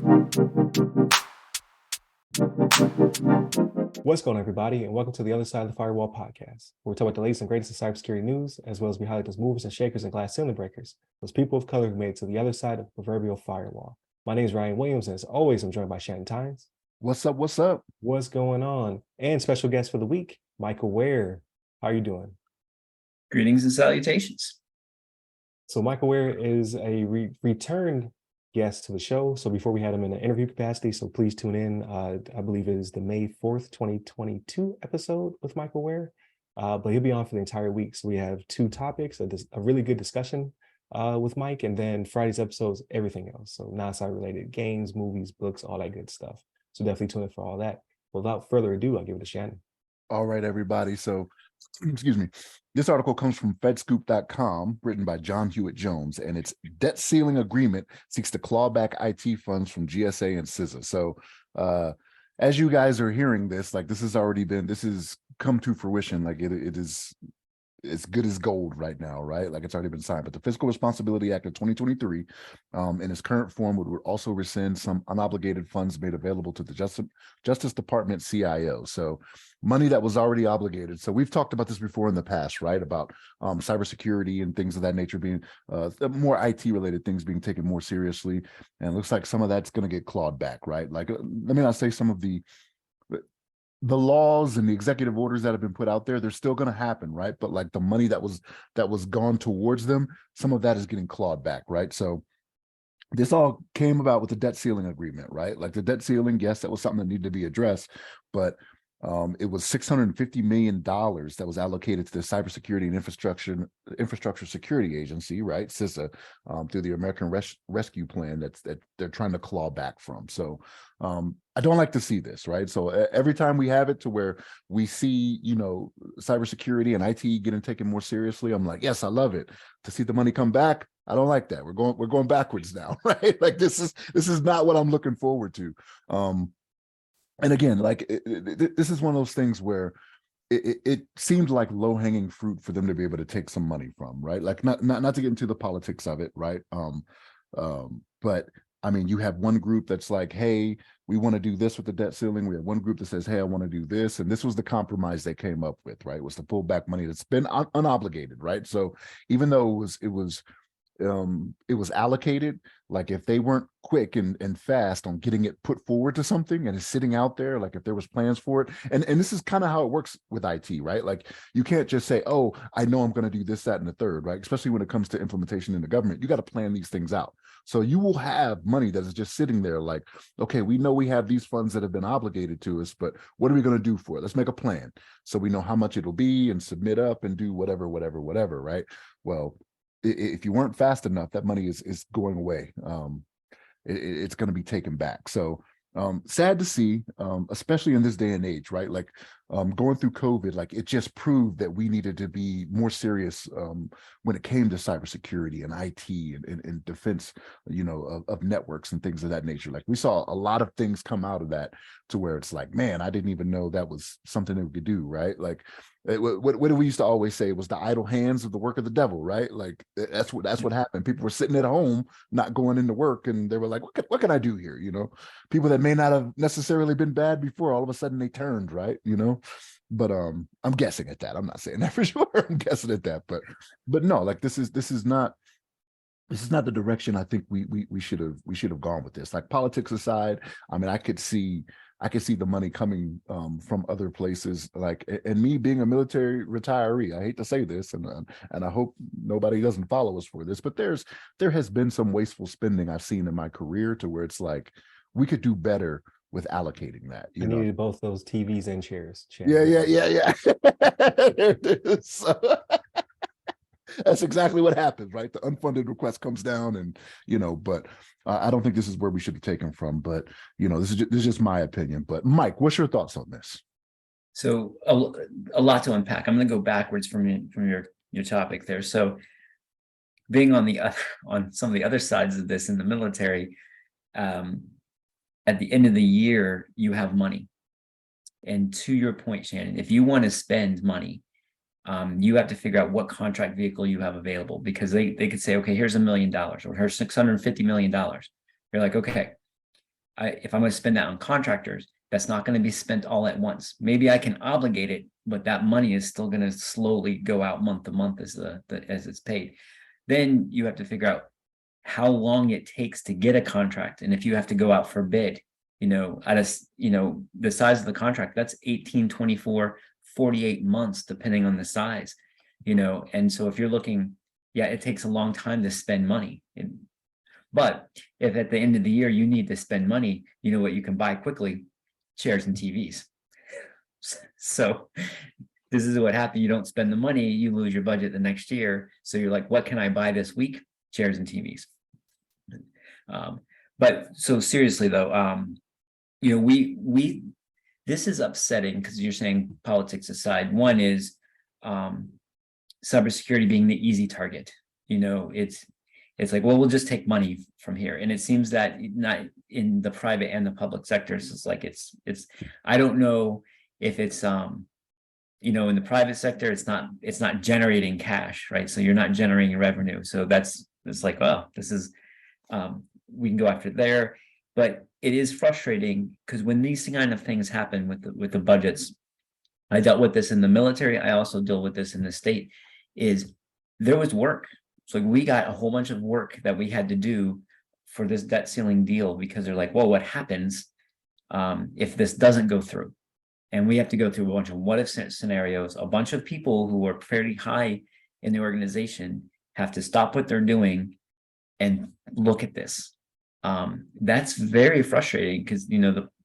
What's going on, everybody, and welcome to the Other Side of the Firewall podcast, where we talk about the latest and greatest in cybersecurity news, as well as we highlight those movers and shakers and glass ceiling breakers, those people of color who made it to the other side of the proverbial firewall. My name is Ryan Williams, and as always, I'm joined by Shannon. What's up? What's up? What's going on? And special guest for the week, Michael Ware. How are you doing? Greetings and salutations. So Michael Ware is a returned guest to the show. So before we had him in an interview capacity, so please tune in. I believe it is the May 4th, 2022 episode with Michael Ware, but he'll be on for the entire week. So we have two topics, a really good discussion with Mike, and then Friday's episodes, everything else. So non-cyber related games, movies, books, all that good stuff. So definitely tune in for all that. Without further ado, I'll give it to Shannon. All right, everybody. So, excuse me. This article comes from fedscoop.com, written by John Hewitt Jones, and it's debt ceiling agreement seeks to claw back IT funds from GSA and CISA. So, as you guys are hearing this, like this has come to fruition. Like it is as good as gold right now, right? Like it's already been signed. But the Fiscal Responsibility Act of 2023, in its current form, would also rescind some unobligated funds made available to the Justice Department CIO. So money that was already obligated. So we've talked about this before in the past, right? About cybersecurity and things of that nature being more IT related things being taken more seriously. And it looks like some of that's going to get clawed back, right? Like, let me not say some of the laws and the executive orders that have been put out there, they're still going to happen, right? But like the money that was gone towards them, some of that is getting clawed back, right? So this all came about with the debt ceiling agreement, right? Like the debt ceiling, yes, that was something that needed to be addressed, but it was $650 million that was allocated to the Cybersecurity and Infrastructure Security Agency, right? CISA, through the American Rescue Plan that they're trying to claw back from. So I don't like to see this, right? So every time we have it to where we see, cybersecurity and IT getting taken more seriously, I'm like, yes, I love it. To see the money come back, I don't like that. We're going backwards now, right? Like this is not what I'm looking forward to. And again, like this is one of those things where it seemed like low-hanging fruit for them to be able to take some money from, right? Like not to get into the politics of it, right? But I mean, you have one group that's like, hey, we want to do this with the debt ceiling. We have one group that says, hey, I want to do this. And this was the compromise they came up with, right? Was to pull back money that's been unobligated, right? So even though it was allocated, like if they weren't quick and fast on getting it put forward to something and it's sitting out there, like if there was plans for it, and this is kind of how it works with IT, right? Like you can't just say, oh, I know I'm going to do this, that, and the third, right? Especially when it comes to implementation in the government, you got to plan these things out. So you will have money that is just sitting there like, okay, we know we have these funds that have been obligated to us, but what are we going to do for it? Let's make a plan so we know how much it'll be and submit up and do whatever, right? Well, if you weren't fast enough, that money is going away. It's going to be taken back. So sad to see, especially in this day and age, right? Like going through COVID, like it just proved that we needed to be more serious when it came to cybersecurity and IT and defense, of networks and things of that nature. Like we saw a lot of things come out of that to where it's like, man, I didn't even know that was something that we could do, right? Like what do we used to always say was the idle hands of the work of the devil, right? Like that's what happened. People were sitting at home, not going into work, and they were like, what can I do here? People that may not have necessarily been bad before, all of a sudden they turned, right? But I'm guessing at that. I'm not saying that for sure. I'm guessing at that, but no, like this is not the direction I think we should have gone with this. Like politics aside, I mean, I could see the money coming from other places. Like, and me being a military retiree, I hate to say this, and I hope nobody doesn't follow us for this, but there has been some wasteful spending I've seen in my career to where it's like we could do better with allocating that. You needed both those TVs and chairs. Yeah. There it is. So, that's exactly what happens, right? The unfunded request comes down, and but I don't think this is where we should have taken from. But this is just my opinion. But Mike, what's your thoughts on this? So a lot to unpack. I'm going to go backwards from your topic there. So being on some of the other sides of this in the military, at the end of the year, you have money. And to your point, Shannon, if you want to spend money, you have to figure out what contract vehicle you have available, because they could say, okay, here's $1 million or here's $650 million. You're like, okay, if I'm going to spend that on contractors, that's not going to be spent all at once. Maybe I can obligate it, but that money is still going to slowly go out month to month as as it's paid. Then you have to figure out how long it takes to get a contract. And if you have to go out for bid, the size of the contract, that's 18, 24, 48 months, depending on the size, and so if you're looking, yeah, it takes a long time to spend money. But if at the end of the year you need to spend money, you know what you can buy quickly? Chairs and TVs. So this is what happens. You don't spend the money, you lose your budget the next year. So you're like, what can I buy this week? Chairs and TVs. But so seriously though, this is upsetting because you're saying politics aside. One is cybersecurity being the easy target. It's like, well, we'll just take money from here. And it seems that not in the private and the public sectors, it's like it's I don't know if it's in the private sector, it's not generating cash, right? So you're not generating revenue. So it's like, well, this is we can go after there. But it is frustrating because when these kind of things happen with the budgets, I dealt with this in the military, I also deal with this in the state, is there was work. So we got a whole bunch of work that we had to do for this debt ceiling deal because they're like, well, what happens if this doesn't go through? And we have to go through a bunch of what if scenarios. A bunch of people who are fairly high in the organization have to stop what they're doing and look at this. That's very frustrating because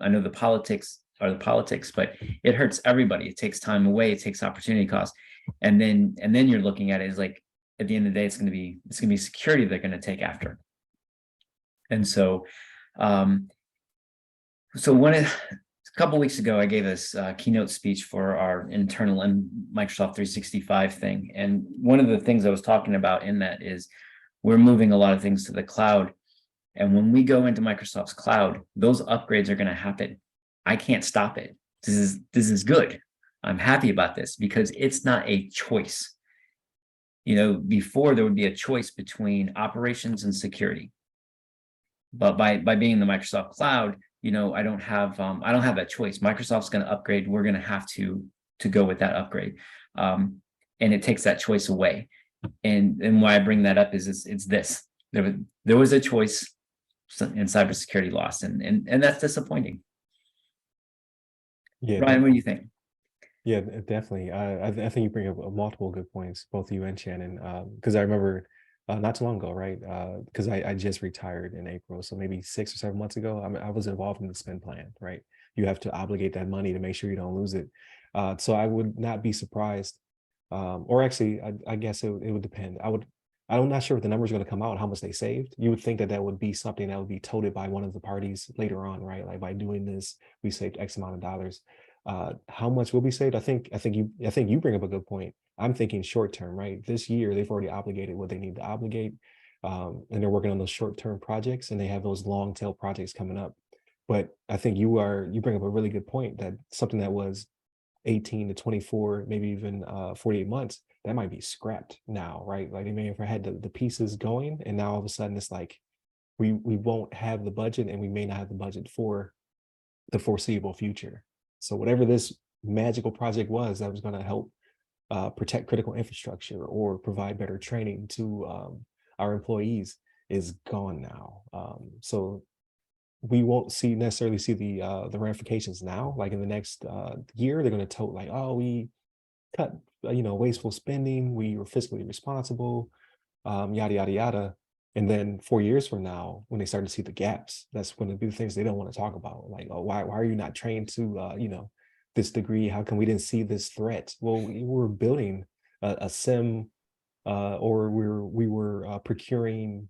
I know the politics are the politics, but it hurts everybody. It takes time away, it takes opportunity cost. And then you're looking at it as like, at the end of the day, it's gonna be security they're gonna take after. And so a couple of weeks ago, I gave this keynote speech for our internal and Microsoft 365 thing. And one of the things I was talking about in that is we're moving a lot of things to the cloud. And when we go into Microsoft's cloud, those upgrades are going to happen. I can't stop it. This is good. I'm happy about this because it's not a choice. Before there would be a choice between operations and security. But by being in the Microsoft cloud, I don't have that choice. Microsoft's going to upgrade. We're going to have to go with that upgrade. And it takes that choice away. And why I bring that up is it's this. There was a choice and cybersecurity lost, and that's disappointing. Yeah, Ryan, what do you think? Yeah, definitely. I think you bring up multiple good points, both you and Shannon. Because I remember not too long ago, right? Because I just retired in April, so maybe 6 or 7 months ago, I was involved in the spend plan, right? You have to obligate that money to make sure you don't lose it. So I would not be surprised, or actually, I guess it would depend. I'm not sure if the numbers are going to come out, how much they saved. You would think that would be something that would be toted by one of the parties later on, right? Like by doing this, we saved X amount of dollars. How much will be saved? I think you bring up a good point. I'm thinking short term, right? This year they've already obligated what they need to obligate, and they're working on those short term projects, and they have those long tail projects coming up. But I think you bring up a really good point that something that was 18 to 24, maybe even 48 months, that might be scrapped now, right? Like they may have had the pieces going, and now all of a sudden it's like we won't have the budget, and we may not have the budget for the foreseeable future. So whatever this magical project was that was going to help protect critical infrastructure or provide better training to our employees is gone now. So we won't necessarily see the ramifications now. Like in the next year, they're going to tote like, oh, we cut wasteful spending, we were fiscally responsible, yada yada yada. And then 4 years from now, when they start to see the gaps, that's going to be the things they don't want to talk about. Like, oh, why are you not trained to this degree? How come we didn't see this threat? Well, we were building a SIM, or we were procuring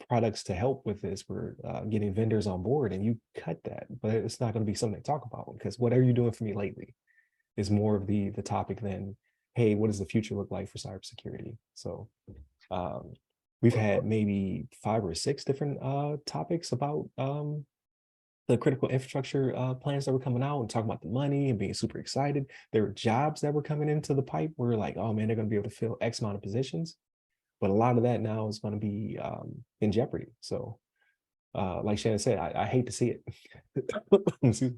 products to help with this. We're getting vendors on board, and you cut that. But it's not going to be something to talk about, because what are you doing for me lately is more of the topic than, hey, what does the future look like for cybersecurity? So we've had maybe 5 or 6 different topics about the critical infrastructure plans that were coming out, and talking about the money and being super excited. There were jobs that were coming into the pipe. We're like, oh man, they're going to be able to fill X amount of positions. But a lot of that now is going to be in jeopardy. So like Shannon said, I hate to see it. Excuse me.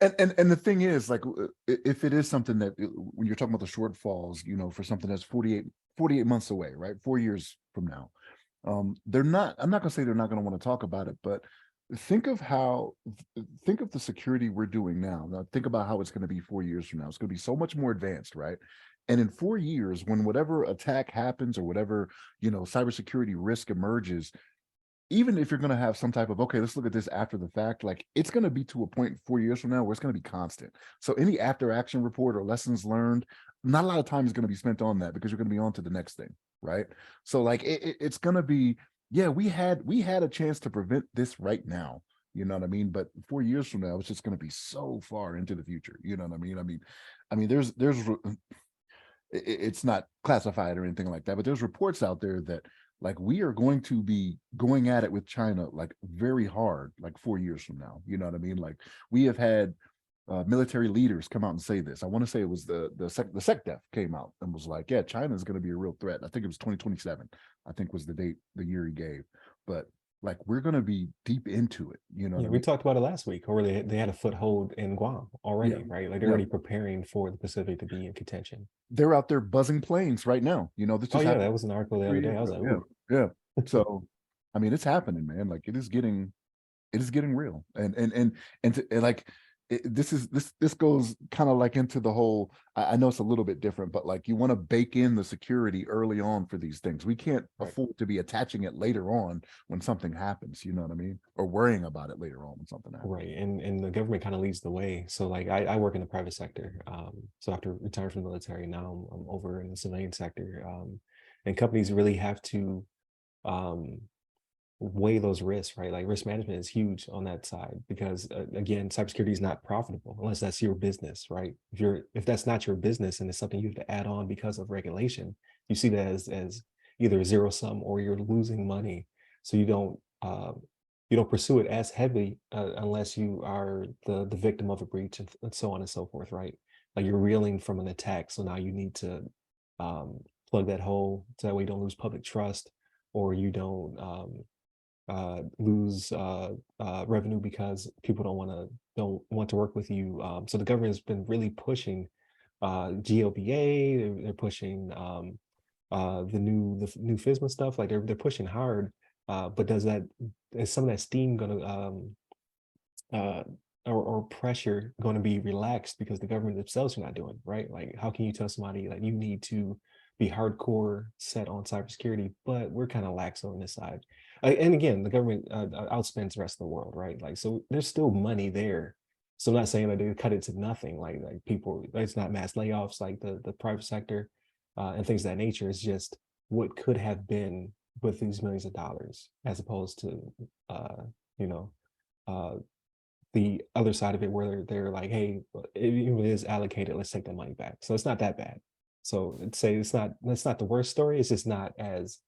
And the thing is, like, if it is something that when you're talking about the shortfalls, for something that's 48 months away, right? 4 years from now, I'm not gonna say they're not gonna want to talk about it, but think of the security we're doing now. Now think about how it's going to be 4 years from now. It's going to be so much more advanced, right? And in 4 years, when whatever attack happens or whatever, cybersecurity risk emerges, even if you're going to have some type of, okay, let's look at this after the fact, like it's going to be to a point 4 years from now where it's going to be constant. So any after action report or lessons learned, not a lot of time is going to be spent on that because you're going to be on to the next thing, right? So like it's going to be, yeah, we had a chance to prevent this right now. You know what I mean? But 4 years from now, it's just going to be so far into the future. You know what I mean? I mean, there's it's not classified or anything like that, but there's reports out there that like we are going to be going at it with China like very hard, like 4 years from now. You know what I mean? Like we have had military leaders come out and say this. I want to say it was the SecDef came out and was like, yeah, China is going to be a real threat. I think it was 2027. I think was the year he gave. But like we're going to be deep into it. You know, Yeah, we talked about it last week, or they had a foothold in Guam already, Yeah. right? Like they're Yeah. already preparing for the Pacific to be in contention. They're out there buzzing planes right now. This Oh just yeah, happened that was an article the 3 other day. years I was ago. like, ooh. Yeah. So, I mean, it's happening, man. Like it is getting real. And like this goes kind of like into the whole, I know it's a little bit different, but like you want to bake in the security early on for these things. We can't Right. afford to be attaching it later on when something happens, you know what I mean? Or worrying about it later on when something happens. Right. And the government kind of leads the way. So like I work in the private sector. So after retiring from the military, now I'm over in the civilian sector. And companies really have to um weigh those risks, right? Like risk management is huge on that side because again, cybersecurity is not profitable unless that's your business, right? If that's not your business and it's something you have to add on because of regulation, you see that as either zero sum or you're losing money. So you don't pursue it as heavily unless you are the victim of a breach and so on and so forth, right? Like you're reeling from an attack, so now you need to plug that hole so that way you don't lose public trust or you don't lose revenue because people don't want to work with you. So the government has been really pushing GLBA. They're pushing the new FISMA stuff. Like they're pushing hard. But is some of that steam going to or pressure going to be relaxed because the government themselves are not doing right? Like how can you tell somebody like you need to be hardcore set on cybersecurity, but we're kind of lax on this side. And again, the government outspends the rest of the world, right? Like, so there's still money there. So I'm not saying that they cut it to nothing, like people, it's not mass layoffs like the private sector and things of that nature. It's just what could have been with these millions of dollars as opposed to, you know, uh, the other side of it where they're like, hey, it is allocated, let's take the money back. So it's not that bad. So it's not the worst story. It's just not as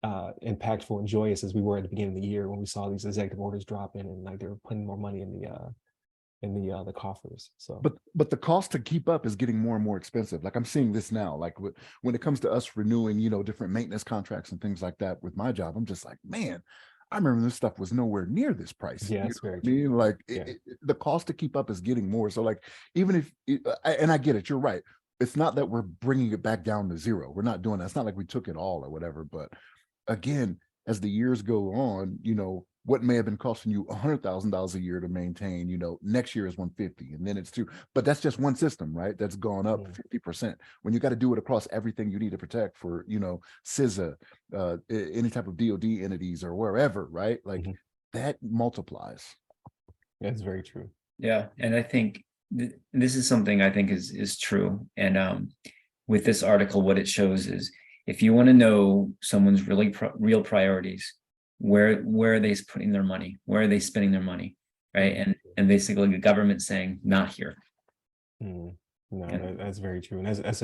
impactful and joyous as we were at the beginning of the year when we saw these executive orders drop in and like they were putting more money in the coffers. So but the cost to keep up is getting more and more expensive. Like I'm seeing this now, like when it comes to us renewing, different maintenance contracts and things like that with my job, I'm just like, man, I remember this stuff was nowhere near this price. yeah, it's very I mean, true. like Yeah. the cost to keep up is getting more. So like, even if, and I get it, you're right. It's not that we're bringing it back down to zero. We're not doing that. It's not like we took it all or whatever. But again, as the years go on, what may have been costing you $100,000 a year to maintain, next year is 150, and then it's two. But that's just one system, right? That's gone up 50%. When you got to do it across everything you need to protect for, CISA, any type of DoD entities or wherever, right? Like that multiplies. That's very true. Yeah, and I think this is something I think is true. And with this article, what it shows is if you want to know someone's real priorities, where are they putting their money? Where are they spending their money? Right. And basically the government saying not here. No, that's very true. And that's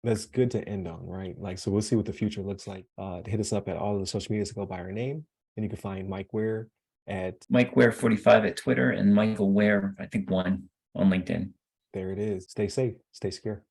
that's good to end on, right? Like, so we'll see what the future looks like. Hit us up at all of the social medias to go by our name. And you can find Mike Ware at Mike Ware 45 at Twitter and Michael Ware, I think 1 on LinkedIn. There it is. Stay safe, stay secure.